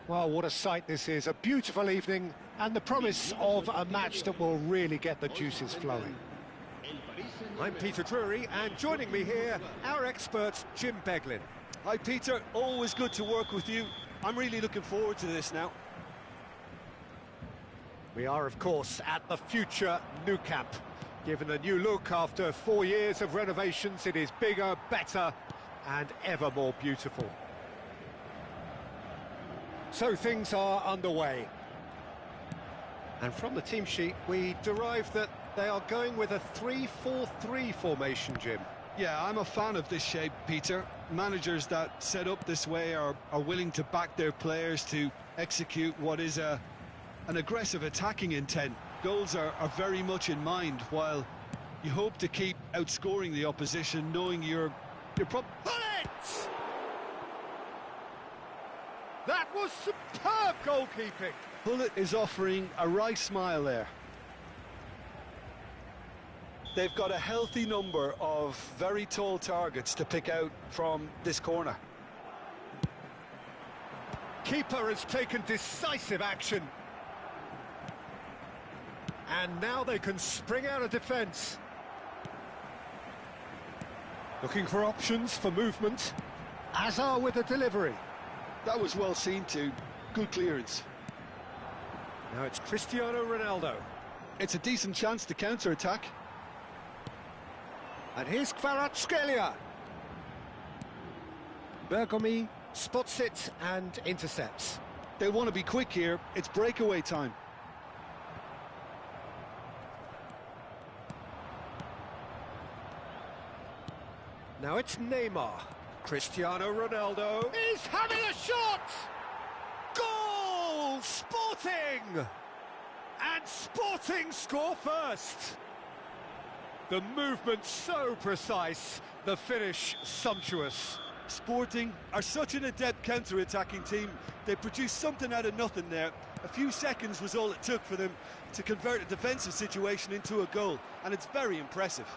Well, what a sight this is. A beautiful evening and the promise of a match that will really get the juices flowing. I'm Peter Drury, and joining me here, our expert, Jim Beglin. Hi, Peter. Always good to work with you. I'm really looking forward to this now. We are, of course, at the future Nou Camp. Given a new look after 4 years of renovations, it is bigger, better, and ever more beautiful. So things are underway. And from the team sheet, we derive that they are going with a 3-4-3 formation, Jim. Yeah, I'm a fan of this shape, Peter. Managers that set up this way are willing to back their players to execute what is an aggressive attacking intent. Goals are very much in mind, while you hope to keep outscoring the opposition, knowing you're Bullet! That was superb goalkeeping. Bullet is offering a right smile there. They've got a healthy number of very tall targets to pick out from this corner. Keeper has taken decisive action. And now they can spring out of defence. Looking for options for movement. Hazard with the delivery. That was well seen too. Good clearance. Now it's Cristiano Ronaldo. It's a decent chance to counter-attack. And here's Kvaratskhelia. Bergomi spots it and intercepts. They want to be quick here. It's breakaway time. Now it's Neymar. Cristiano Ronaldo is having a shot! Goal! Sporting! And Sporting score first! The movement so precise, the finish sumptuous. Sporting are such an adept counter-attacking team. They produced something out of nothing there. A few seconds was all it took for them to convert a defensive situation into a goal, and it's very impressive.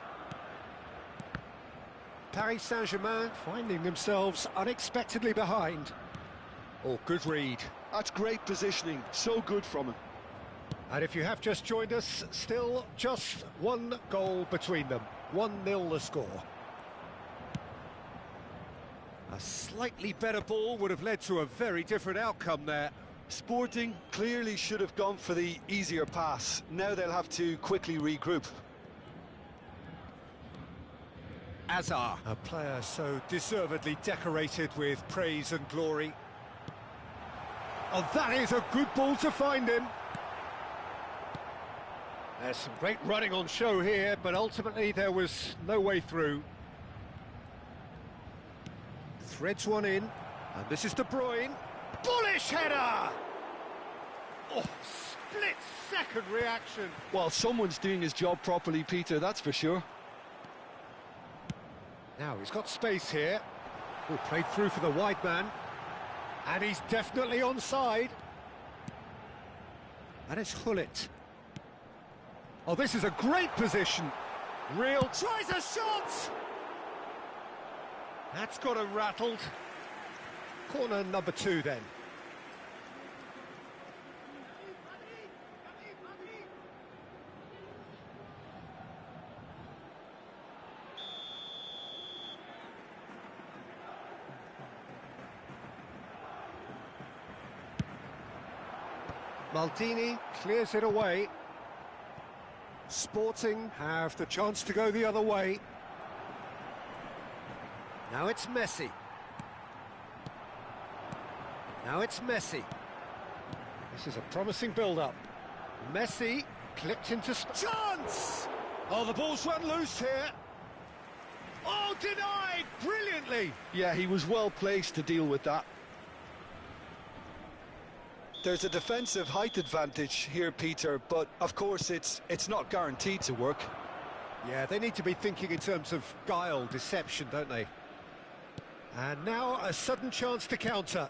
Paris Saint-Germain finding themselves unexpectedly behind. Oh, good read. That's great positioning, so good from him. And if you have just joined us, still just one goal between them. 1-0 the score. A slightly better ball would have led to a very different outcome there. Sporting clearly should have gone for the easier pass. Now they'll have to quickly regroup. Hazard, a player so deservedly decorated with praise and glory. Oh, that is a good ball to find him. There's some great running on show here, but ultimately there was no way through. Threads one in, and this is De Bruyne. Bullish header! Oh, split-second reaction. Well, someone's doing his job properly, Peter, that's for sure. Now, he's got space here. Oh, played through for the wide man. And he's definitely onside. And it's Hullet. Oh, this is a great position. Real tries a shot! That's got him rattled. Corner number 2 then. Maldini clears it away. Sporting have the chance to go the other way. Now it's Messi. Now it's Messi. This is a promising build-up. Messi clipped into chance! Oh, the ball's run loose here. Oh, denied brilliantly. Yeah, he was well placed to deal with that. There's a defensive height advantage here, Peter, but of course it's not guaranteed to work. Yeah, they need to be thinking in terms of guile, deception, don't they? And now a sudden chance to counter.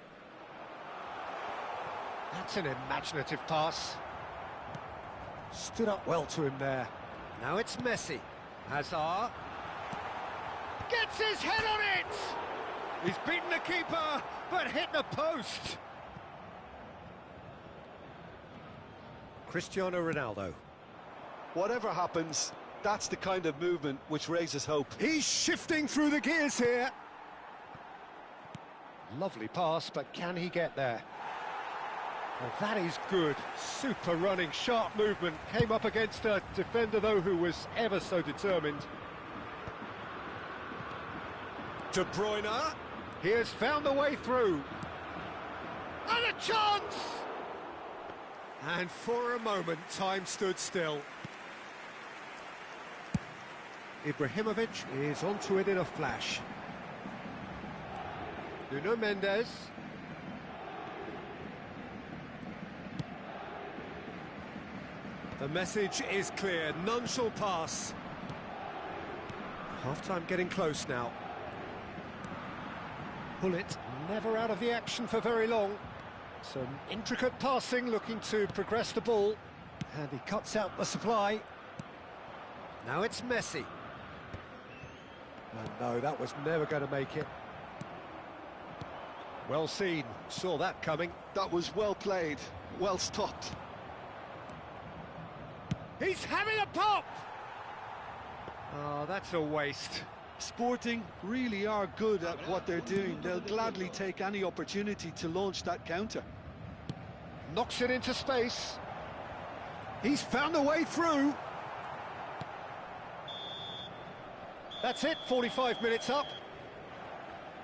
That's an imaginative pass. Stood up well to him there. Now it's Messi. Hazard. Gets his head on it! He's beaten the keeper, but hit the post. Cristiano Ronaldo. Whatever happens, that's the kind of movement which raises hope. He's shifting through the gears here. Lovely pass, but can he get there? Well, that is good. Super running, sharp movement. Came up against a defender, though, who was ever so determined. De Bruyne. He has found the way through. And a chance! And for a moment, time stood still. Ibrahimovic is onto it in a flash. Nuno Mendes. The message is clear, none shall pass. Half-time getting close now. Pullet never out of the action for very long. Some intricate passing, looking to progress the ball. And he cuts out the supply. Now it's Messi. And no, that was never going to make it. Well seen, saw that coming. That was well played, well stopped. He's having a pop! Oh, that's a waste. Sporting really are good at what they're doing. They'll gladly take any opportunity to launch that counter. Knocks it into space. He's found a way through. That's it, 45 minutes up.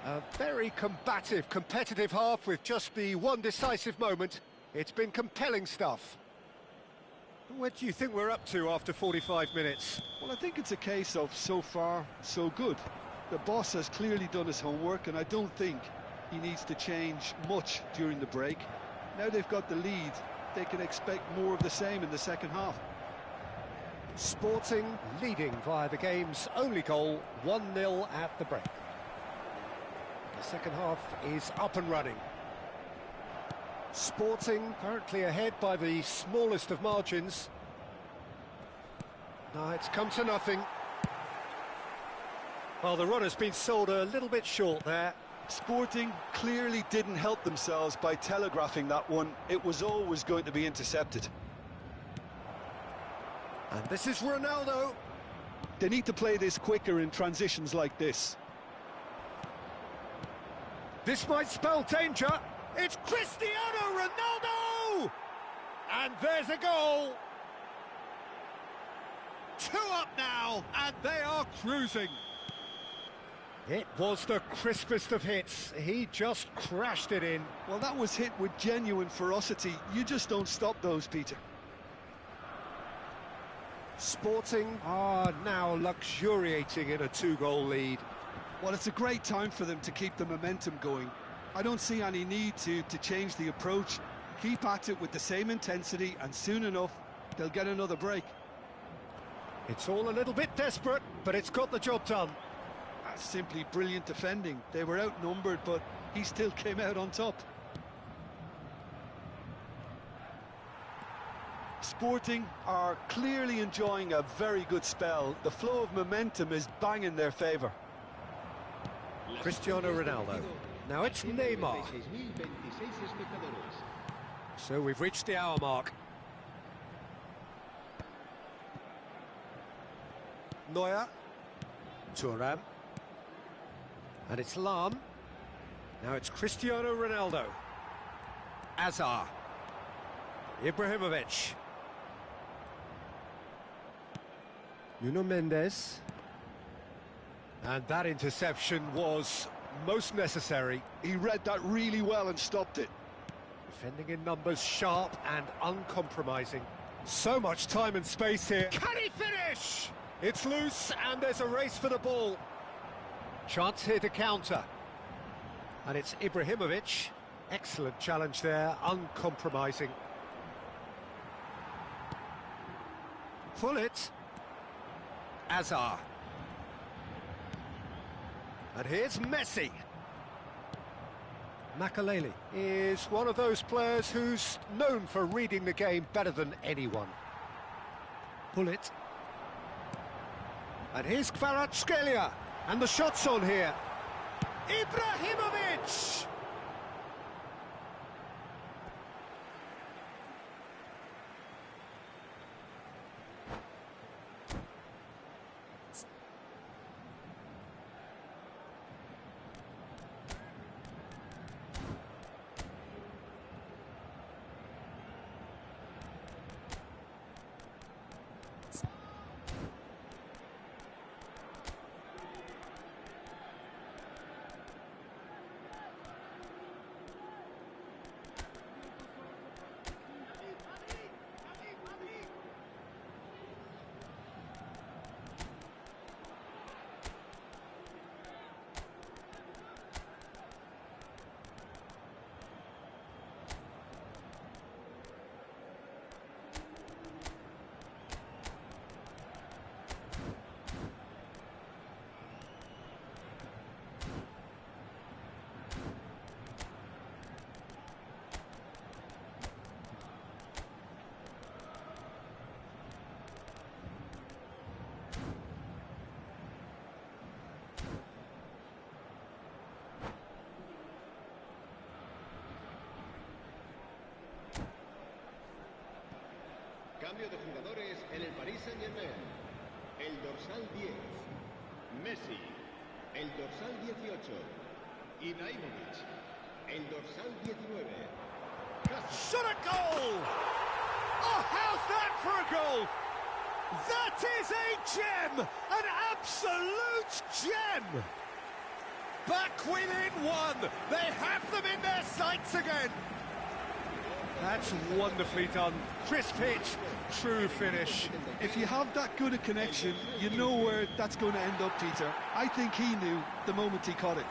A very combative, competitive half with just the one decisive moment. It's been compelling stuff. What do you think we're up to after 45 minutes? Well, I think it's a case of so far, so good. The boss has clearly done his homework, and I don't think he needs to change much during the break. Now they've got the lead, they can expect more of the same in the second half. Sporting leading via the game's only goal, 1-0 at the break. The second half is up and running. Sporting currently ahead by the smallest of margins. No, it's come to nothing. Well, the run has been sold a little bit short there. Sporting clearly didn't help themselves by telegraphing that one. It was always going to be intercepted. And this is Ronaldo. They need to play this quicker in transitions like this. This might spell danger. It's Cristiano Ronaldo! And there's a goal. 2 up now, and they are cruising. It was the crispest of hits. He just crashed it in. Well, that was hit with genuine ferocity. You just don't stop those, Peter. Sporting are now luxuriating in a 2-goal lead. Well, it's a great time for them to keep the momentum going. I don't see any need to change the approach. Keep at it with the same intensity, and soon enough, they'll get another break. It's all a little bit desperate, but it's got the job done. That's simply brilliant defending. They were outnumbered, but he still came out on top. Sporting are clearly enjoying a very good spell. The flow of momentum is bang in their favour. Cristiano Ronaldo. Now it's Neymar. So we've reached the hour mark. Neuer. Thuram. And it's Lam. Now it's Cristiano Ronaldo. Azar. Ibrahimovic. Nuno Mendes. And that interception was most necessary. He read that really well and stopped it. Defending in numbers, sharp and uncompromising. So much time and space here. Can he finish? It's loose and there's a race for the ball. Chance here to counter. And it's Ibrahimovic. Excellent challenge there, uncompromising. Pullet. Azar. And here's Messi. Makaleli is one of those players who's known for reading the game better than anyone. Pullet. And here's Kvaratskhelia. And the shot's on here. Ibrahimovic! Cambio de jugadores en el Paris Saint-Germain. El dorsal 10, Messi. El dorsal 18, Ibrahimovic. El dorsal 19. Shot a goal! Oh, how's that for a goal? That is a gem! An absolute gem! Back within one! They have them in their sights again! That's wonderfully done. Crisp hit, true finish. If you have that good a connection, you know where that's going to end up, Peter. I think he knew the moment he caught it.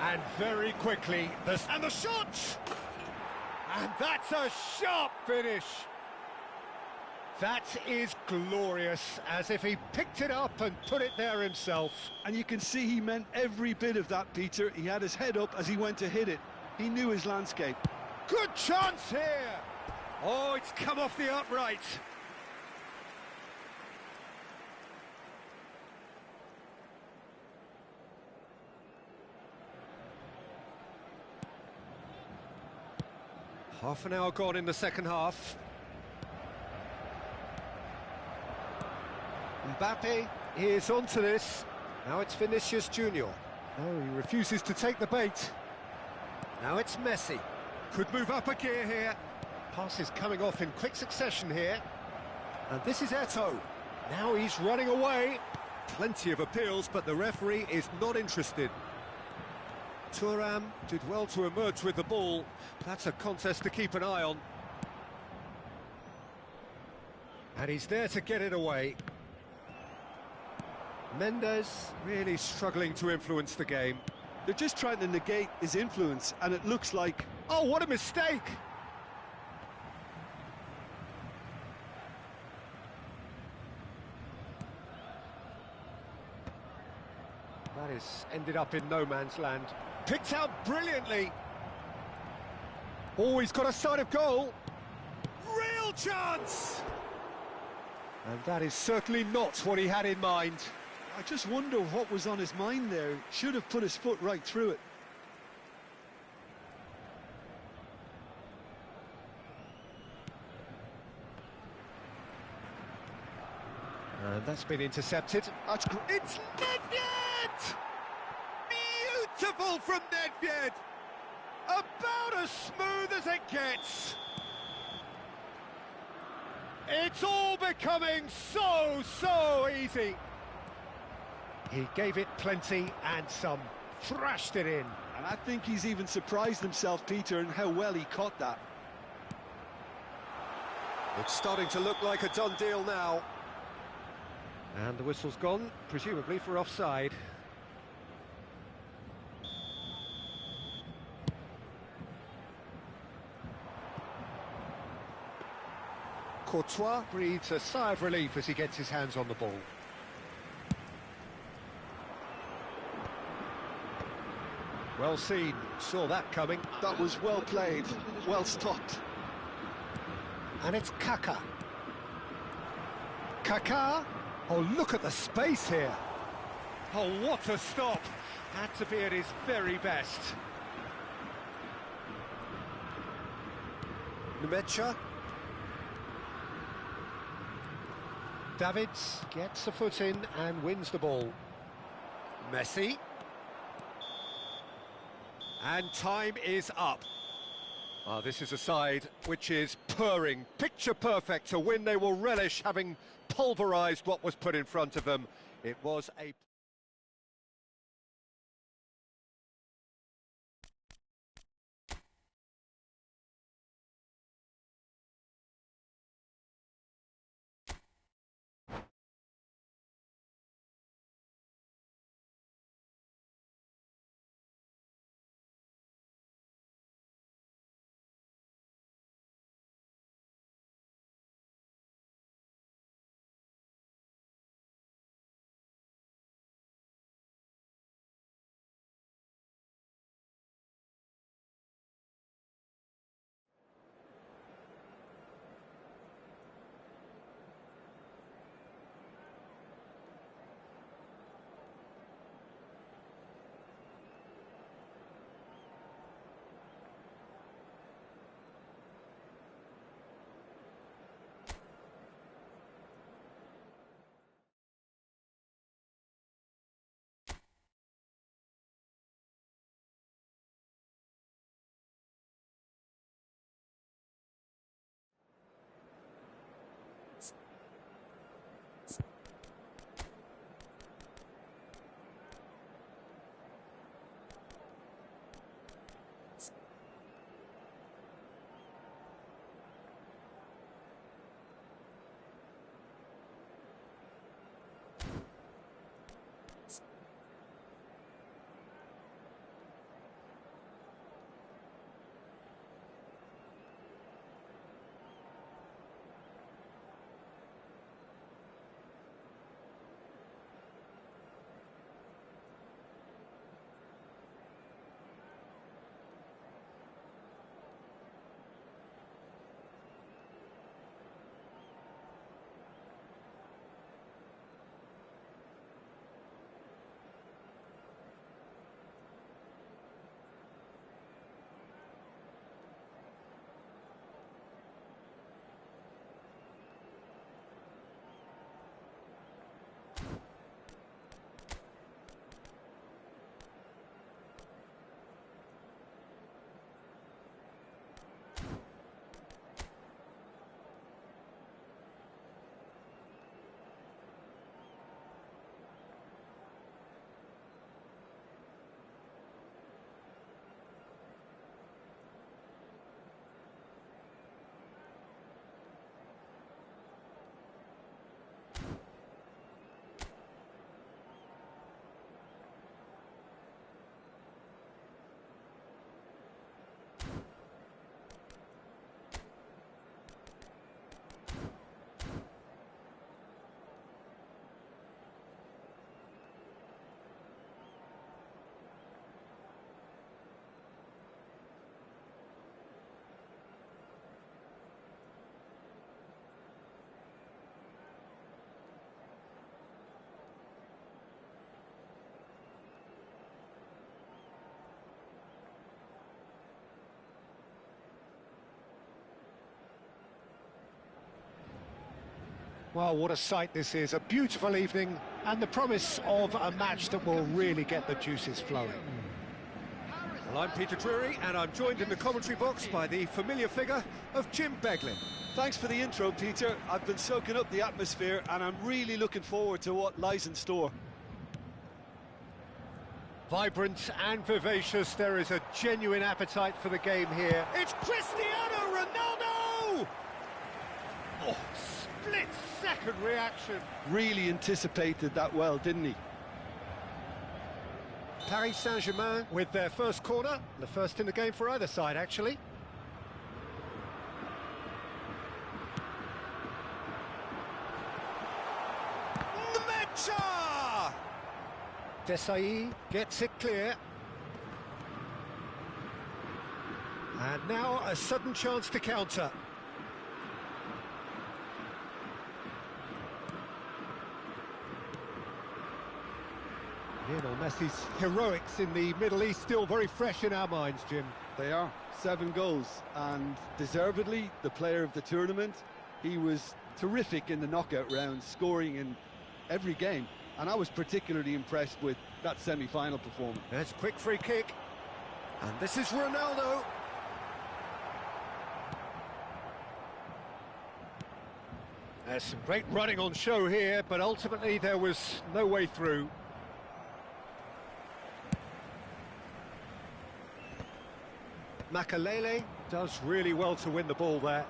And very quickly, and the shot! And that's a sharp finish. That is glorious, as if he picked it up and put it there himself. And you can see he meant every bit of that, Peter. He had his head up as he went to hit it. He knew his landscape. Good chance here! Oh, it's come off the upright. Half an hour gone in the second half. Mbappe is onto this. Now it's Vinicius Junior. Oh, he refuses to take the bait. Now it's Messi. Could move up a gear here. Pass is coming off in quick succession here. And this is Eto'o. Now he's running away. Plenty of appeals, but the referee is not interested. Thuram did well to emerge with the ball. That's a contest to keep an eye on. And he's there to get it away. Mendes really struggling to influence the game. They're just trying to negate his influence, and it looks like... Oh, what a mistake! That is ended up in no man's land. Picked out brilliantly. Oh, he's got a sight of goal. Real chance! And that is certainly not what he had in mind. I just wonder what was on his mind there. Should have put his foot right through it. And that's been intercepted. That's it's Nedved! Beautiful from Nedved! About as smooth as it gets. It's all becoming so easy. He gave it plenty and some, thrashed it in. And I think he's even surprised himself, Peter, in how well he caught that. It's starting to look like a done deal now. And the whistle's gone, presumably for offside. Courtois breathes a sigh of relief as he gets his hands on the ball. Well seen, saw that coming. That was well played, well stopped. And it's Kaká. Kaká? Oh, look at the space here. Oh, what a stop. Had to be at his very best. Numecha. Davids gets a foot in and wins the ball. Messi. And time is up. This is a side which is purring, picture perfect, to win. They will relish having pulverised what was put in front of them. It was a... Well, what a sight this is. A beautiful evening and the promise of a match that will really get the juices flowing. Well, I'm Peter Drury, and I'm joined in the commentary box by the familiar figure of Jim Beglin. Thanks for the intro, Peter. I've been soaking up the atmosphere and I'm really looking forward to what lies in store. Vibrant and vivacious, there is a genuine appetite for the game here. It's Cristiano Ronaldo! Oh, split-second reaction. Really anticipated that well, didn't he? Paris Saint-Germain with their first corner, the first in the game for either side, actually. Mecha! Desai gets it clear. And now a sudden chance to counter. Lionel Messi's heroics in the Middle East still very fresh in our minds, Jim. They are. 7 goals, and deservedly the player of the tournament. He was terrific in the knockout round, scoring in every game, and I was particularly impressed with that semi-final performance. There's a quick free kick, and this is Ronaldo. There's some great running on show here, but ultimately there was no way through. Makalele does really well to win the ball there.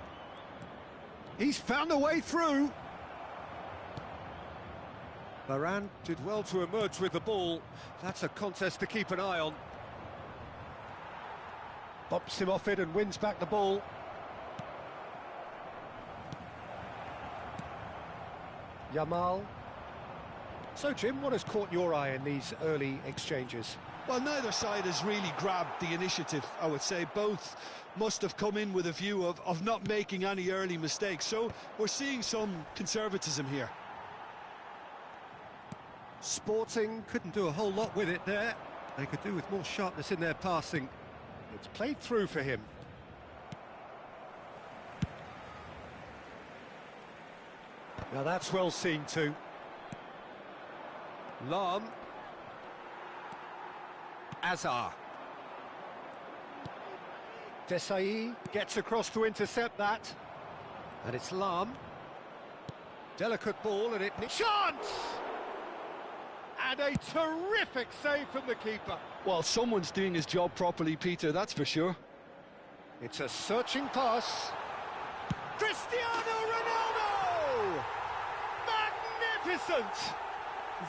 He's found a way through. Varane did well to emerge with the ball. That's a contest to keep an eye on. Bops him off it and wins back the ball. Yamal. So, Jim, what has caught your eye in these early exchanges? Well, neither side has really grabbed the initiative, I would say. Both must have come in with a view of not making any early mistakes. So we're seeing some conservatism here. Sporting couldn't do a whole lot with it there. They could do with more sharpness in their passing. It's played through for him. Now that's well seen too. Lam. Azar. Desai gets across to intercept that. And it's Lam. Delicate ball and it... Chance! And a terrific save from the keeper. Well, someone's doing his job properly, Peter, that's for sure. It's a searching pass. Cristiano Ronaldo! Magnificent!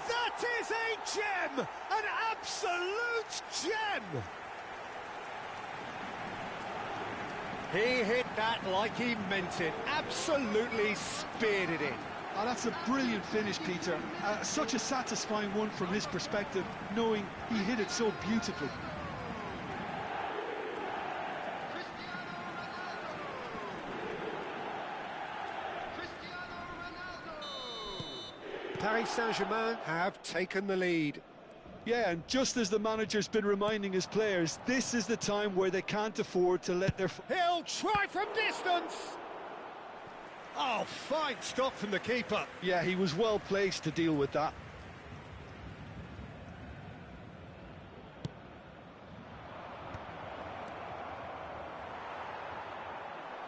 That is a gem! An absolute gem! He hit that like he meant it. Absolutely speared it in. Oh, that's a brilliant finish, Peter. Such a satisfying one from his perspective, knowing he hit it so beautifully. Paris Saint-Germain have taken the lead. Yeah, and just as the manager's been reminding his players, this is the time where they can't afford to let their... He'll try from distance! Oh, fine stop from the keeper. Yeah, he was well placed to deal with that.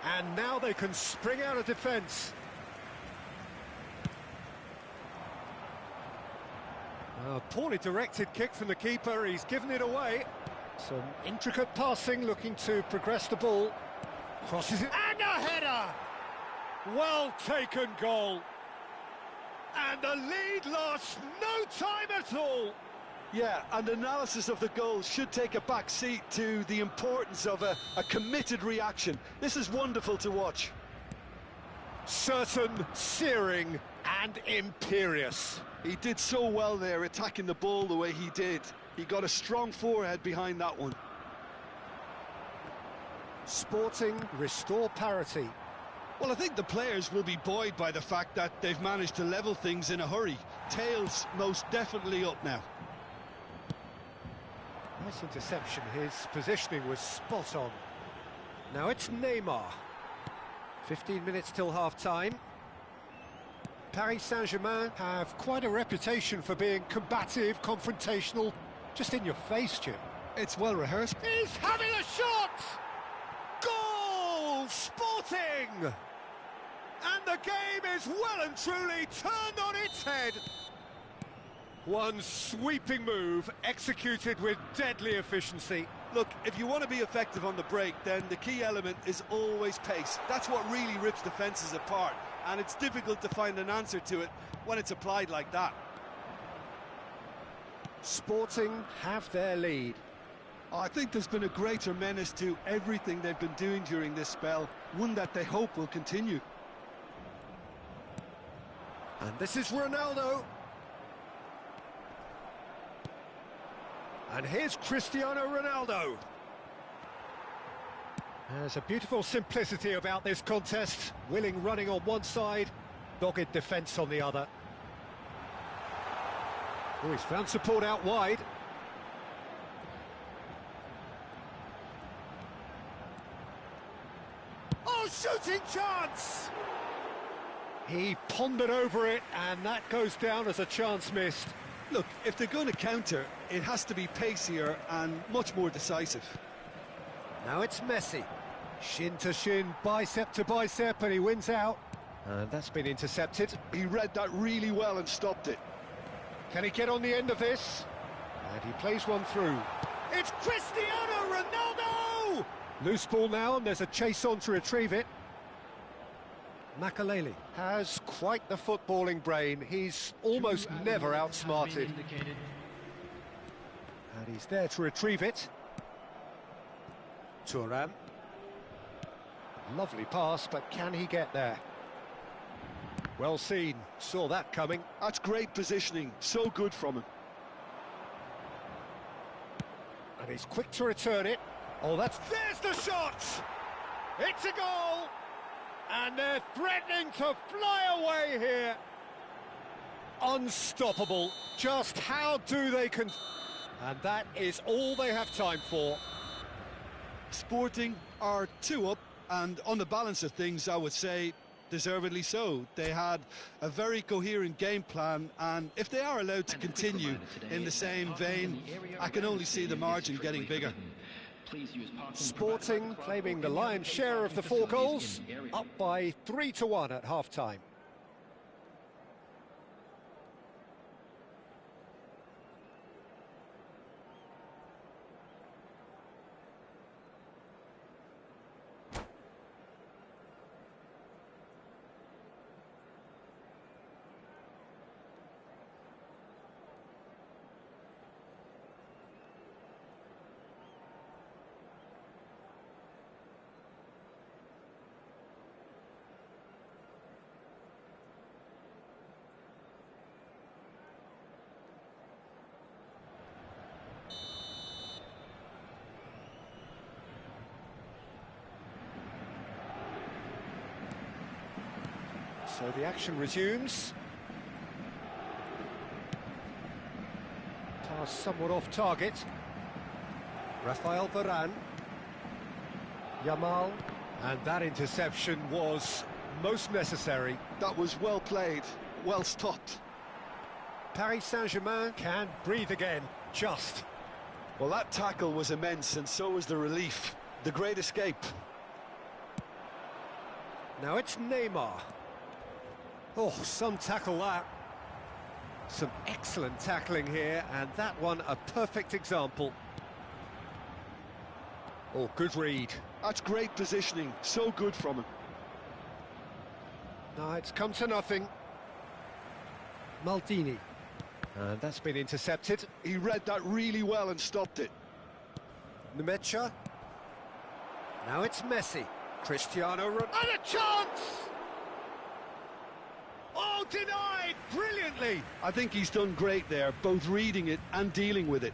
And now they can spring out of defence. A poorly directed kick from the keeper, he's given it away. Some intricate passing, looking to progress the ball. Crosses it, and a header! Well taken goal. And the lead lost no time at all. Yeah, and analysis of the goal should take a back seat to the importance of a committed reaction. This is wonderful to watch. Certain, searing, and imperious. He did so well there, attacking the ball the way he did. He got a strong forehead behind that one. Sporting restore parity. Well, I think the players will be buoyed by the fact that they've managed to level things in a hurry. Tails most definitely up now. Nice interception, his positioning was spot on. Now it's Neymar. 15 minutes till half-time. Paris Saint-Germain have quite a reputation for being combative, confrontational, just in your face, Jim. It's well rehearsed. He's having a shot! Goal! Sporting! And the game is well and truly turned on its head. One sweeping move, executed with deadly efficiency. Look, if you want to be effective on the break, then the key element is always pace. That's what really rips defences apart, and it's difficult to find an answer to it when it's applied like that. Sporting have their lead. I think there's been a greater menace to everything they've been doing during this spell, one that they hope will continue. And this is Ronaldo. And here's Cristiano Ronaldo. There's a beautiful simplicity about this contest. Willing running on one side, dogged defence on the other. Oh, he's found support out wide. Oh, shooting chance! He pondered over it, and that goes down as a chance missed. Look, if they're going to counter, it has to be pacier and much more decisive. Now it's Messi. Shin to shin, bicep to bicep, and he wins out. And that's been intercepted. He read that really well and stopped it. Can he get on the end of this? And he plays one through. It's Cristiano Ronaldo! Loose ball now, and there's a chase on to retrieve it. Makaleli has quite the footballing brain. He's almost never outsmarted. And he's there to retrieve it. Thuram. Lovely pass, but can he get there? Well seen, saw that coming. That's great positioning, so good from him. And he's quick to return it. Oh, there's the shot! It's a goal! And they're threatening to fly away here. Unstoppable. Just how do they And that is all they have time for. Sporting are 2 up, and on the balance of things, I would say deservedly so. They had a very coherent game plan, and if they are allowed to continue in the same vein, I can only see the margin getting bigger. Sporting claiming the lion's share of the 4 goals, up by 3-1 at half-time. So the action resumes. Pass somewhat off target. Rafael Varane. Yamal. And that interception was most necessary. That was well played, well stopped. Paris Saint-Germain can breathe again, just. Well, that tackle was immense, and so was the relief. The great escape. Now it's Neymar. Oh, some tackle that. Some excellent tackling here, and that one a perfect example. Oh, good read. That's great positioning, so good from him. No, it's come to nothing. Maldini. And that's been intercepted. He read that really well and stopped it. Nemecha. Now it's Messi. Cristiano Ronaldo. And a chance! Oh, denied brilliantly. I think he's done great there, both reading it and dealing with it.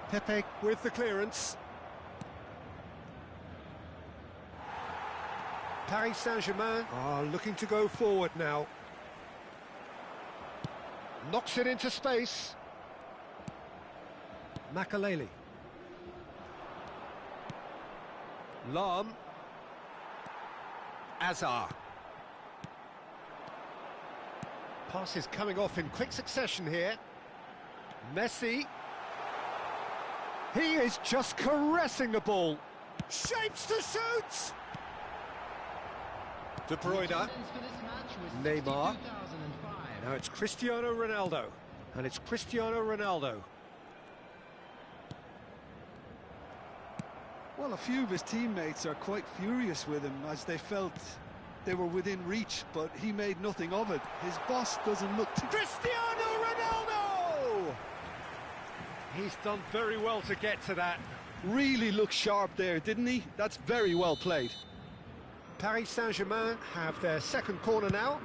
Pepe with the clearance. Paris Saint-Germain are looking to go forward now. Knocks it into space. Makaleli. Lam. Azar. Passes coming off in quick succession here. Messi. He is just caressing the ball. Shapes to shoot! De Bruyne. Neymar. Now it's Cristiano Ronaldo. And it's Cristiano Ronaldo. Well, a few of his teammates are quite furious with him as they felt they were within reach, but he made nothing of it. His boss doesn't look too... Cristiano Ronaldo! He's done very well to get to that. Really looked sharp there, didn't he? That's very well played. Paris Saint-Germain have their second corner now.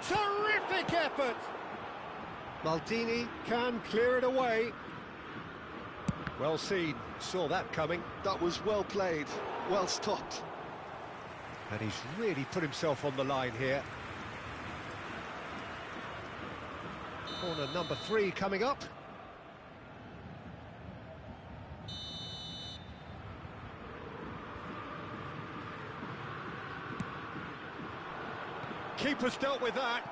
Terrific effort! Maldini can clear it away. Well seen, saw that coming. That was well played, well stopped. And he's really put himself on the line here. Corner number 3 coming up. Keeper's dealt with that.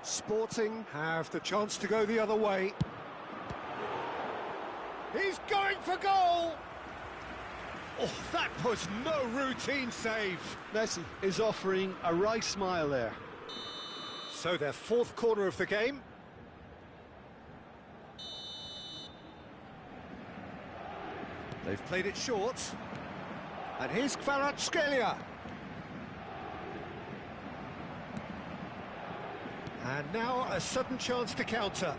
Sporting have the chance to go the other way. He's going for goal! Oh, that was no routine save. Messi is offering a wry smile there. So their 4th corner of the game. They've played it short. And here's Kvaratskhelia. And now a sudden chance to counter.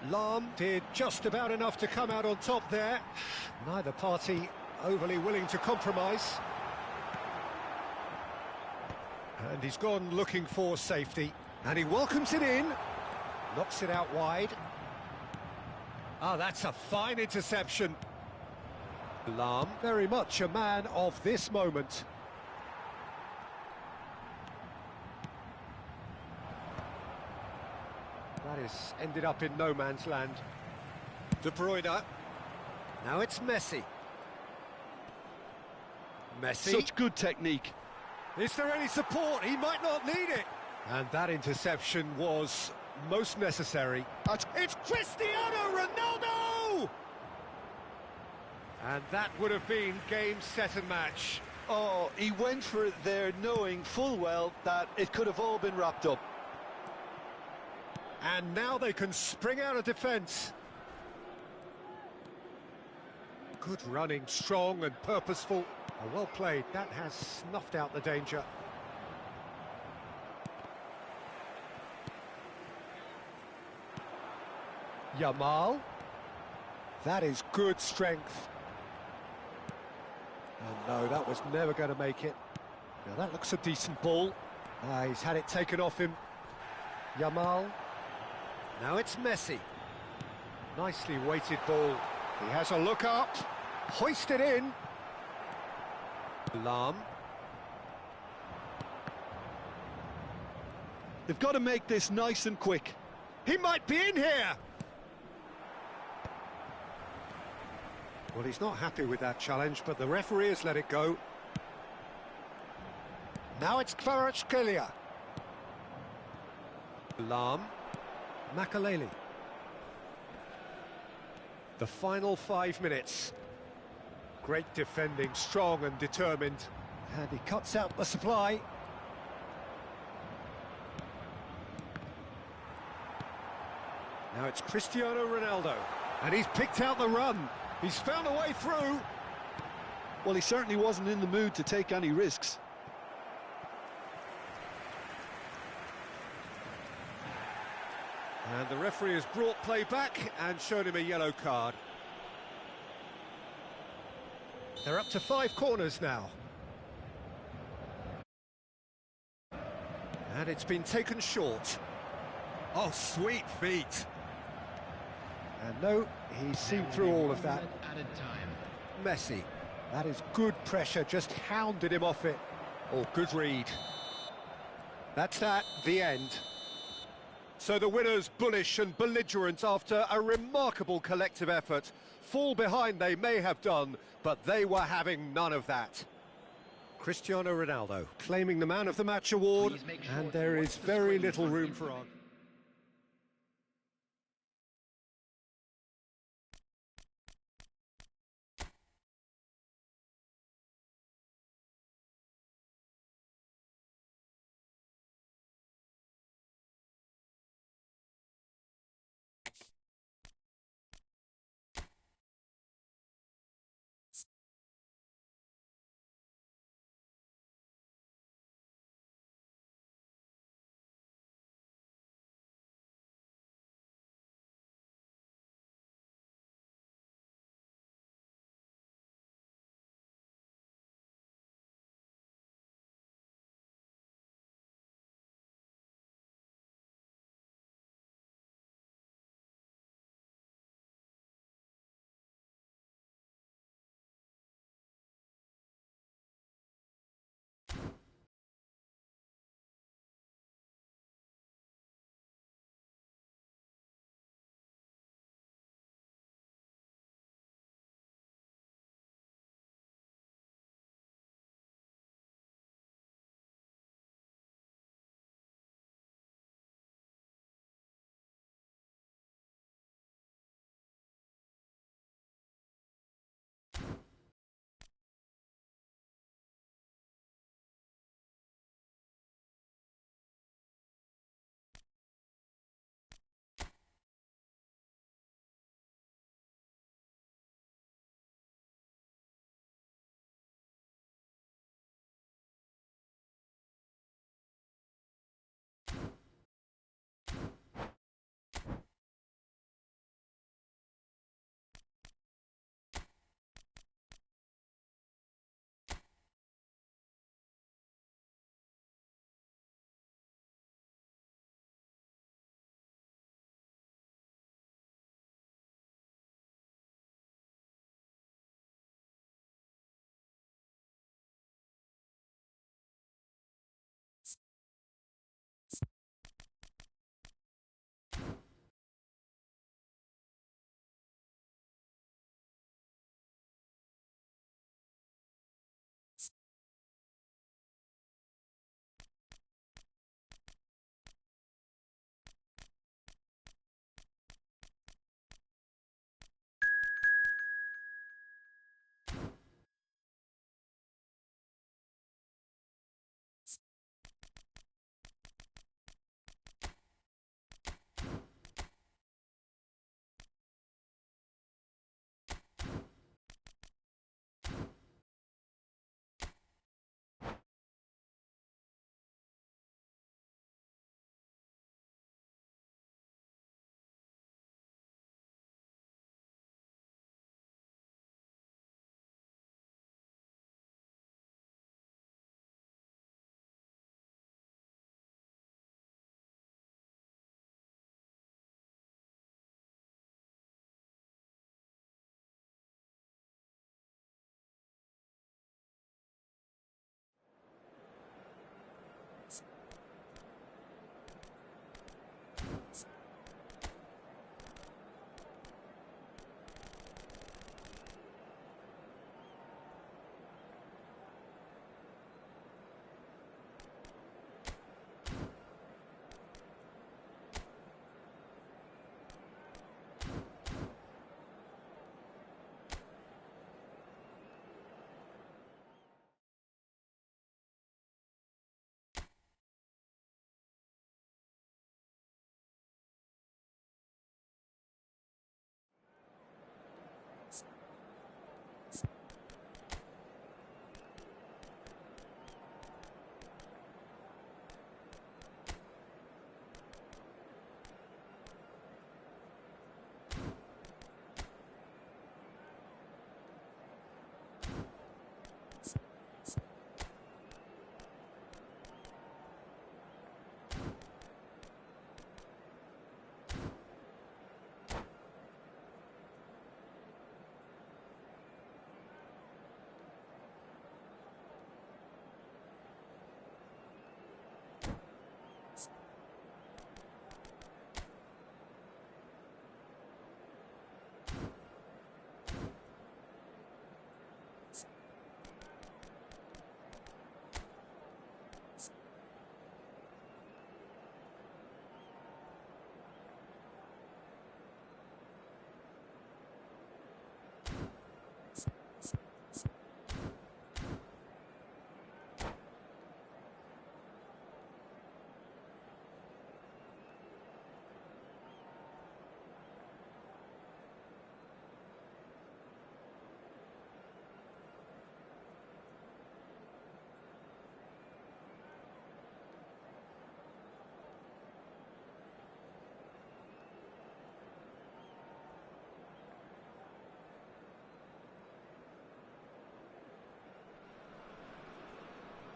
Lahm did just about enough to come out on top there. Neither party overly willing to compromise. And he's gone looking for safety. And he welcomes it in. Knocks it out wide. Ah, that's a fine interception. Lahm, very much a man of this moment. That has ended up in no man's land. De Bruyne. Now it's Messi. Messi. Such good technique. Is there any support? He might not need it. And that interception was most necessary. It's Cristiano Ronaldo! And that would have been game, set and match. Oh, he went for it there knowing full well that it could have all been wrapped up. And now they can spring out of defence. Good running, strong and purposeful. Oh, well played. That has snuffed out the danger. Yamal. That is good strength. And no, that was never going to make it. Now that looks a decent ball. He's had it taken off him. Yamal. Now it's Messi. Nicely weighted ball. He has a look up. Hoisted in. Lahm. They've got to make this nice and quick. He might be in here! Well, he's not happy with that challenge, but the referee has let it go. Now it's Kvaratskhelia. Lahm. Makaleli. The final 5 minutes. Great defending, strong and determined. And he cuts out the supply. Now it's Cristiano Ronaldo. And he's picked out the run. He's found a way through. Well, he certainly wasn't in the mood to take any risks. And the referee has brought play back and shown him a yellow card. They're up to 5 corners now. And it's been taken short. Oh, sweet feet. And no, he's seen through all of that. Messi. That is good pressure, just hounded him off it. Oh, good read. That's that, the end. So the winners, bullish and belligerent after a remarkable collective effort. Fall behind they may have done, but they were having none of that. Cristiano Ronaldo claiming the Man of the Match award, and there is very little room for argument.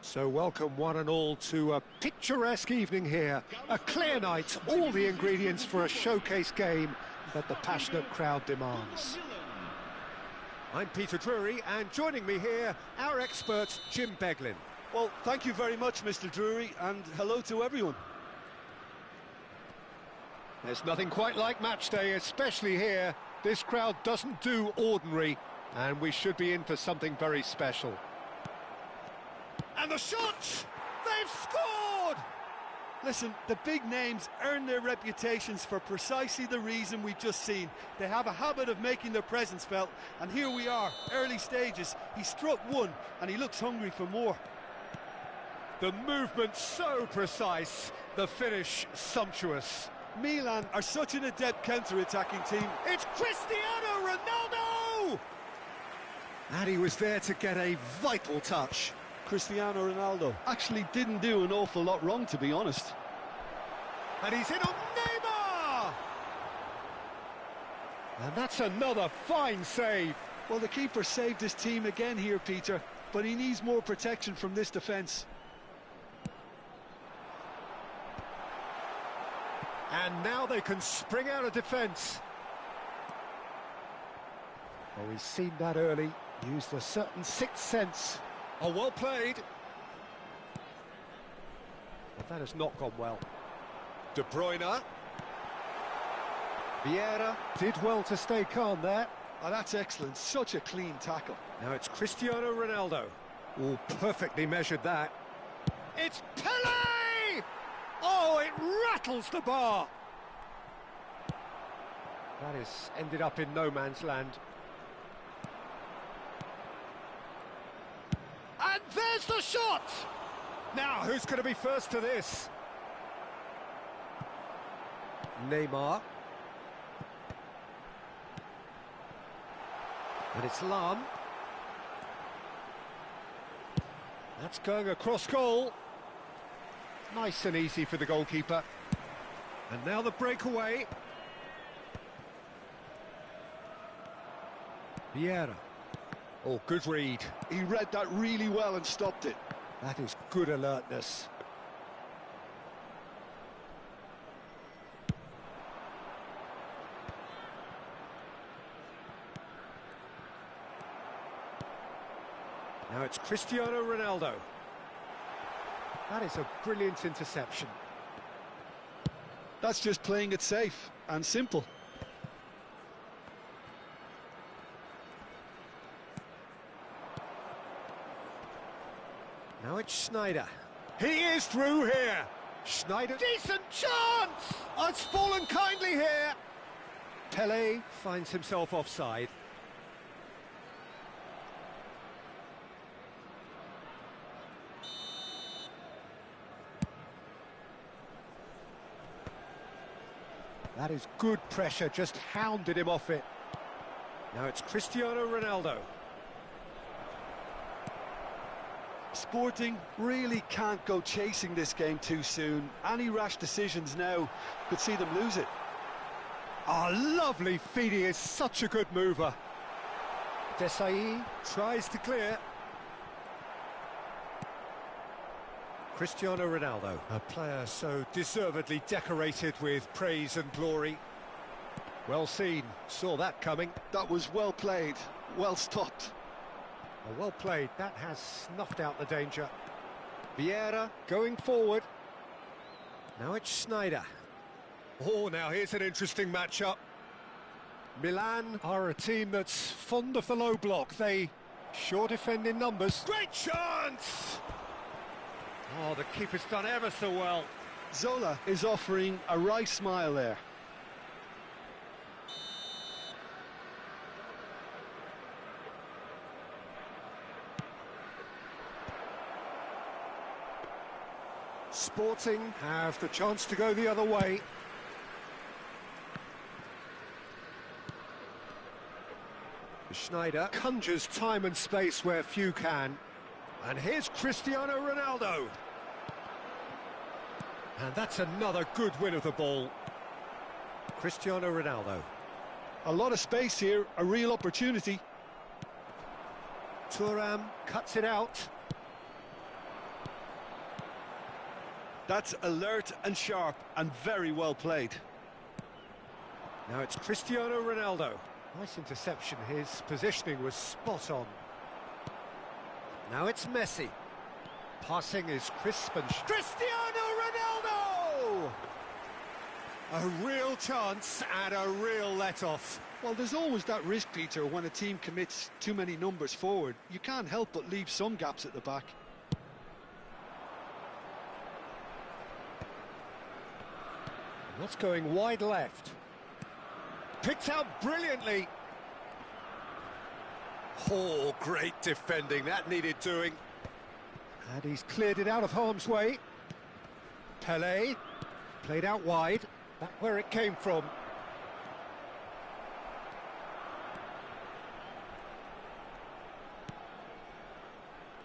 So welcome one and all to a picturesque evening here. A clear night, all the ingredients for a showcase game that the passionate crowd demands. I'm Peter Drury, and joining me here, our expert, Jim Beglin. Well, thank you very much, Mr. Drury, and hello to everyone. There's nothing quite like match day, especially here. This crowd doesn't do ordinary, and we should be in for something very special. And the shot! They've scored! Listen, the big names earn their reputations for precisely the reason we've just seen. They have a habit of making their presence felt, and here we are, early stages. He struck one, and he looks hungry for more. The movement so precise, the finish sumptuous. Milan are such an adept counter-attacking team. It's Cristiano Ronaldo! And he was there to get a vital touch. Cristiano Ronaldo actually didn't do an awful lot wrong, to be honest. And he's in on Neymar! And that's another fine save. Well, the keeper saved his team again here, Peter, but he needs more protection from this defence. And now they can spring out of defence. Oh, he's seen that early, used a certain sixth sense. Oh, well played. But that has not gone well. De Bruyne. Vieira did well to stay calm there. Oh, that's excellent. Such a clean tackle. Now it's Cristiano Ronaldo. Oh, perfectly measured that. It's Pelé! Oh, it rattles the bar. That has ended up in no man's land. And there's the shot! Now, who's going to be first to this? Neymar. And it's Lam. That's going across goal. Nice and easy for the goalkeeper. And now the breakaway. Vieira. Oh, good read. He read that really well and stopped it. That is good alertness. Now it's Cristiano Ronaldo. That is a brilliant interception. That's just playing it safe and simple. Now it's Schneider. He is through here. Schneider. Decent chance! Oh, it's fallen kindly here. Pelé finds himself offside. That is good pressure, just hounded him off it. Now it's Cristiano Ronaldo. Sporting really can't go chasing this game too soon. Any rash decisions now could see them lose it. Oh, lovely feed, he is such a good mover. Desai tries to clear. Cristiano Ronaldo, a player so deservedly decorated with praise and glory. Well seen, saw that coming. That was well played, well stopped. Well played, that has snuffed out the danger. Vieira going forward. Now it's Schneider. Oh, now here's an interesting matchup. Milan are a team that's fond of the low block. They sure defend in numbers. Great chance! Oh, the keeper's done ever so well. Zola is offering a wry smile there. Sporting have the chance to go the other way. Schneider conjures time and space where few can. And here's Cristiano Ronaldo. And that's another good win of the ball. Cristiano Ronaldo. A lot of space here, a real opportunity. Thuram cuts it out. That's alert and sharp and very well played. Now it's Cristiano Ronaldo. Nice interception, his positioning was spot on. Now it's Messi. Passing is crisp and... Cristiano Ronaldo! A real chance and a real let-off. Well, there's always that risk, Peter, when a team commits too many numbers forward. You can't help but leave some gaps at the back. That's going wide left. Picked out brilliantly. Oh, great defending. That needed doing. And he's cleared it out of harm's way. Pelé played out wide. Back where it came from.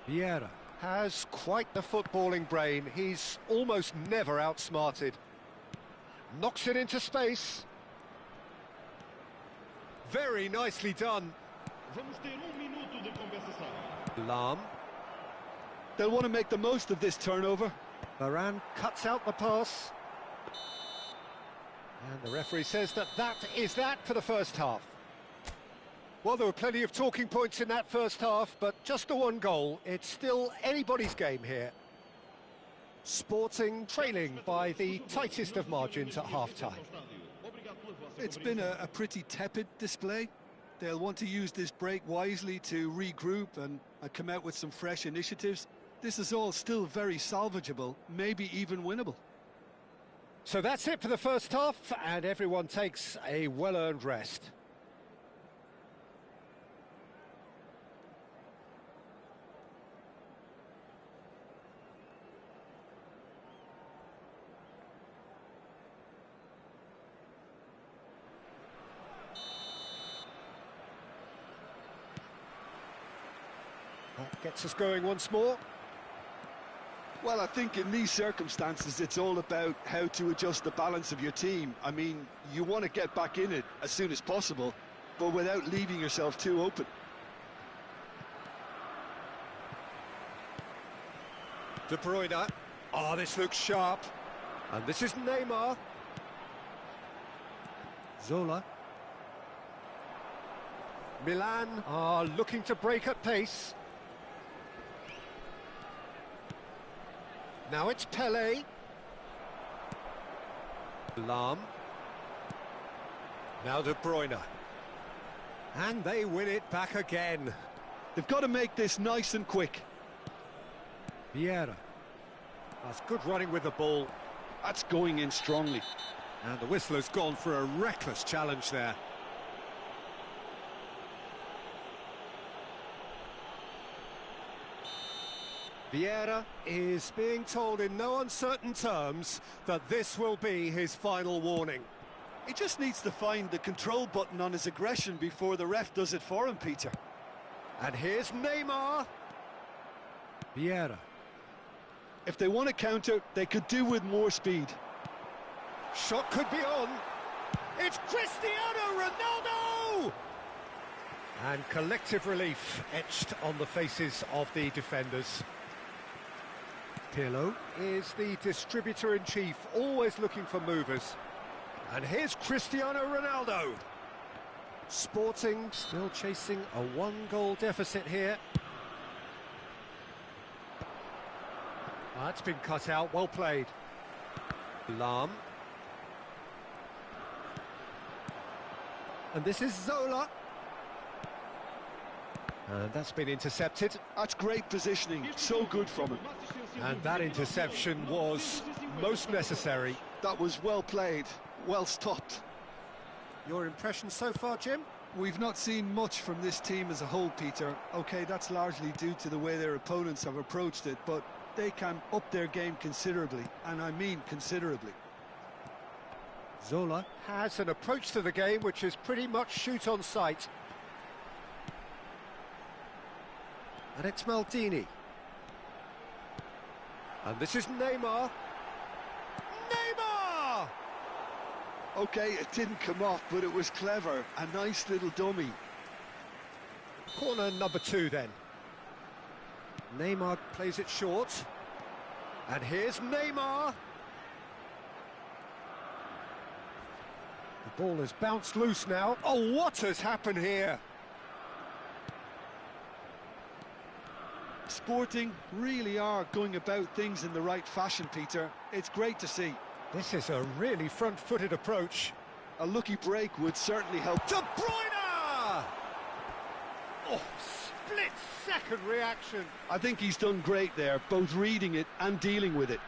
Vieira has quite the footballing brain. He's almost never outsmarted. Knocks it into space. Very nicely done. Lahm. They'll want to make the most of this turnover. Varane cuts out the pass. And the referee says that is that for the first half. Well, there were plenty of talking points in that first half, but just the one goal. It's still anybody's game here. Sporting trailing by the tightest of margins at half-time. It's been a pretty tepid display. They'll want to use this break wisely to regroup and come out with some fresh initiatives. This is all still very salvageable, maybe even winnable. So that's it for the first half, and everyone takes a well-earned rest. That gets us going once more. Well, I think in these circumstances, it's all about how to adjust the balance of your team. I mean, you want to get back in it as soon as possible, but without leaving yourself too open. De Bruyne. Oh, this looks sharp. And this is Neymar. Zola. Milan are looking to break at pace. Now it's Pelé. Lahm. Now De Bruyne. And they win it back again. They've got to make this nice and quick. Vieira. That's good running with the ball. That's going in strongly. And the whistler's gone for a reckless challenge there. Vieira is being told in no uncertain terms that this will be his final warning. He just needs to find the control button on his aggression before the ref does it for him, Peter. And here's Neymar. Vieira. If they want to counter, they could do with more speed. Shot could be on. It's Cristiano Ronaldo! And collective relief etched on the faces of the defenders. Pirlo is the distributor-in-chief, always looking for movers. And here's Cristiano Ronaldo. Sporting still chasing a one-goal deficit here. That's been cut out, well played. Lahm. And this is Zola. And that's been intercepted. That's great positioning, so good from him. And that interception was most necessary. That was well played, well stopped. Your impression so far, Jim? We've not seen much from this team as a whole, Peter. OK, that's largely due to the way their opponents have approached it, but they can up their game considerably, and I mean considerably. Zola has an approach to the game which is pretty much shoot on sight. And it's Maldini. And this is Neymar. Neymar! OK, it didn't come off, but it was clever. A nice little dummy. Corner number 2 then. Neymar plays it short. And here's Neymar. The ball has bounced loose now. Oh, what has happened here? Sporting really are going about things in the right fashion, Peter. It's great to see. This is a really front-footed approach. A lucky break would certainly help. De Bruyne! Oh, split-second reaction. I think he's done great there, both reading it and dealing with it.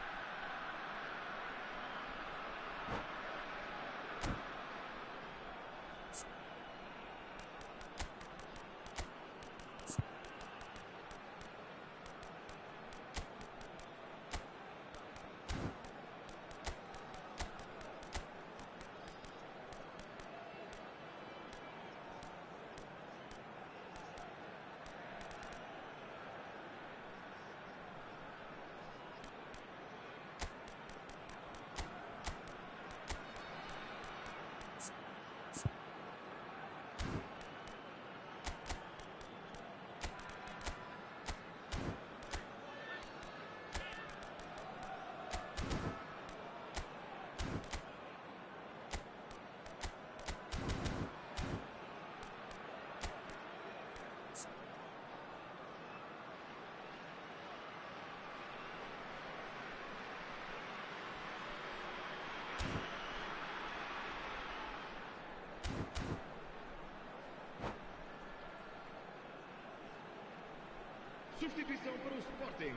Substituição para o Sporting.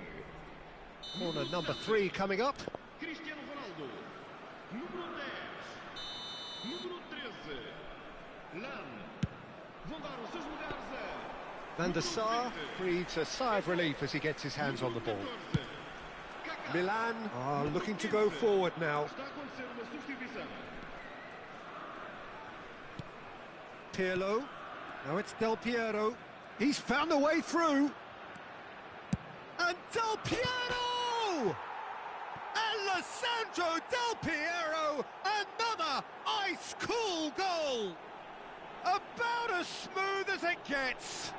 Corner number 3 coming up. Cristiano Ronaldo. Número 10. Número 13. Lan. Vão dar os seus lugares a... Van der Sar breathes a sigh of relief as he gets his hands on the ball. Milan are looking to go forward now. Está a acontecer uma substituição. Pirlo. Now it's Del Piero. He's found a way through. And Del Piero! Alessandro Del Piero! Another ice-cool goal! About as smooth as it gets.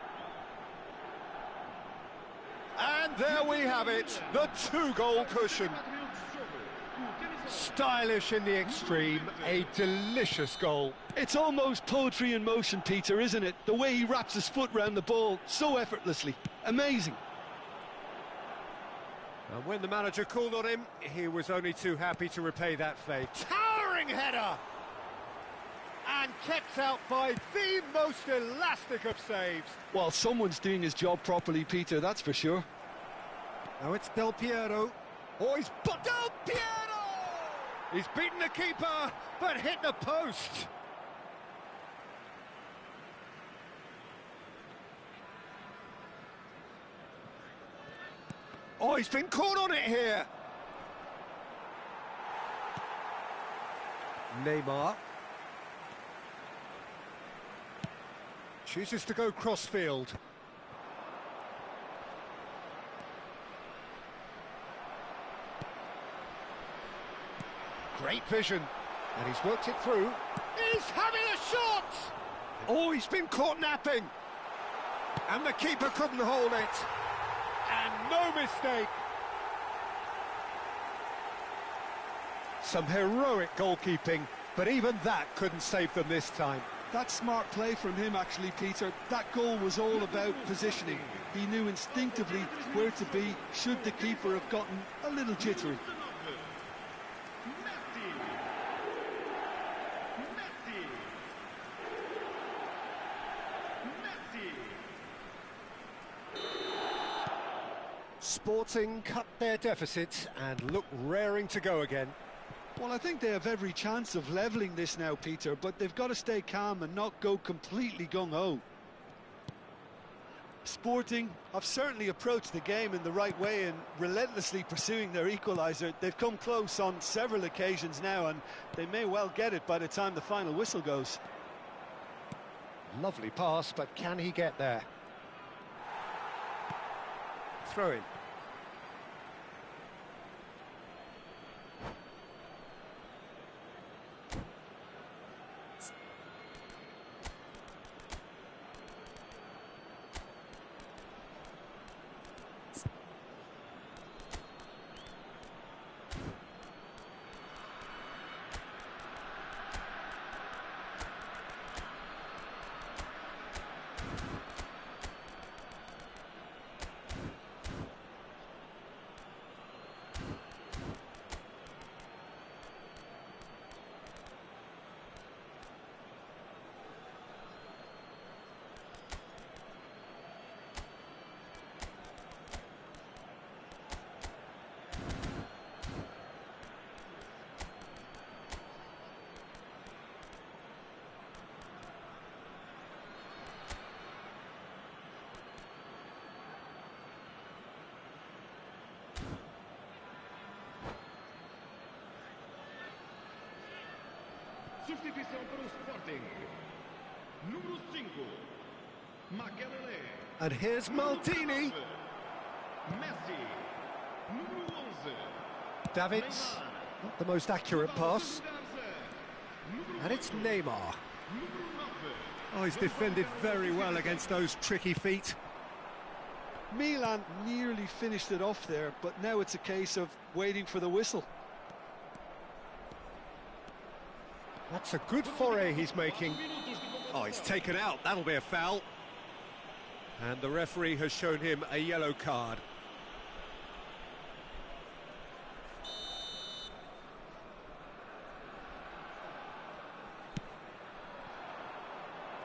And there we have it, the 2-goal cushion. Stylish in the extreme, a delicious goal. It's almost poetry in motion, Peter, isn't it? The way he wraps his foot round the ball so effortlessly. Amazing. And when the manager called on him, he was only too happy to repay that favour. Towering header! And kept out by the most elastic of saves. Well, someone's doing his job properly, Peter, that's for sure. Now it's Del Piero. Oh, he's... Del Piero! He's beaten the keeper, but hit the post. Oh, he's been caught on it here. Neymar. Chooses to go cross-field. Great vision. And he's worked it through. He's having a shot! Oh, he's been caught napping. And the keeper couldn't hold it. And no mistake. Some heroic goalkeeping, but even that couldn't save them this time. That's smart play from him, actually, Peter. That goal was all about positioning. He knew instinctively where to be should the keeper have gotten a little jittery. Sporting cut their deficit and look raring to go again. Well, I think they have every chance of levelling this now, Peter, but they've got to stay calm and not go completely gung-ho. Sporting have certainly approached the game in the right way and relentlessly pursuing their equaliser. They've come close on several occasions now, and they may well get it by the time the final whistle goes. Lovely pass, but can he get there? Throw in. Substituição para o Sporting. Número 5. Makelele. And here's Maldini. Messi. Número 11. Davids, not the most accurate pass. And it's Neymar. Oh, he's defended very well against those tricky feet. Milan nearly finished it off there, but now it's a case of waiting for the whistle. That's a good foray he's making. Oh, he's taken out. That'll be a foul. And the referee has shown him a yellow card.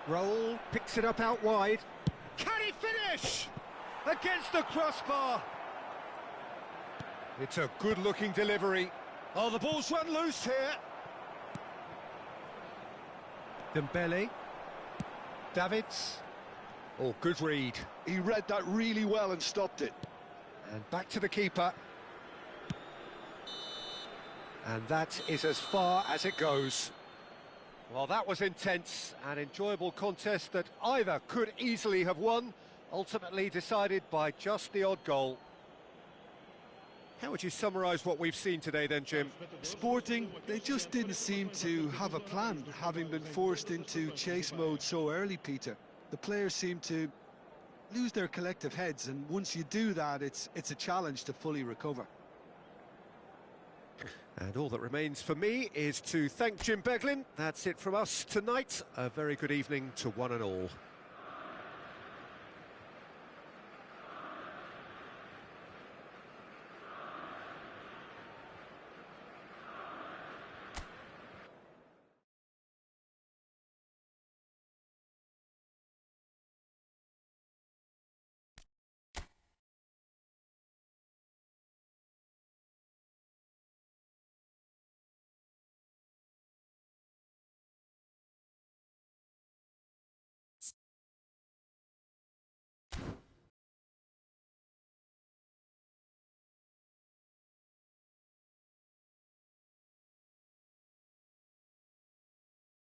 Roll, picks it up out wide. Can he finish? Against the crossbar. It's a good-looking delivery. Oh, the ball's run loose here. Dembele. Davids. Oh, good read. He read that really well and stopped it. And back to the keeper. And that is as far as it goes. Well, that was intense, an enjoyable contest that either could easily have won, ultimately decided by just the odd goal. How would you summarise what we've seen today then, Jim? Sporting, they just didn't seem to have a plan, having been forced into chase mode so early, Peter. The players seem to lose their collective heads, and once you do that, it's a challenge to fully recover. And all that remains for me is to thank Jim Beglin. That's it from us tonight. A very good evening to one and all.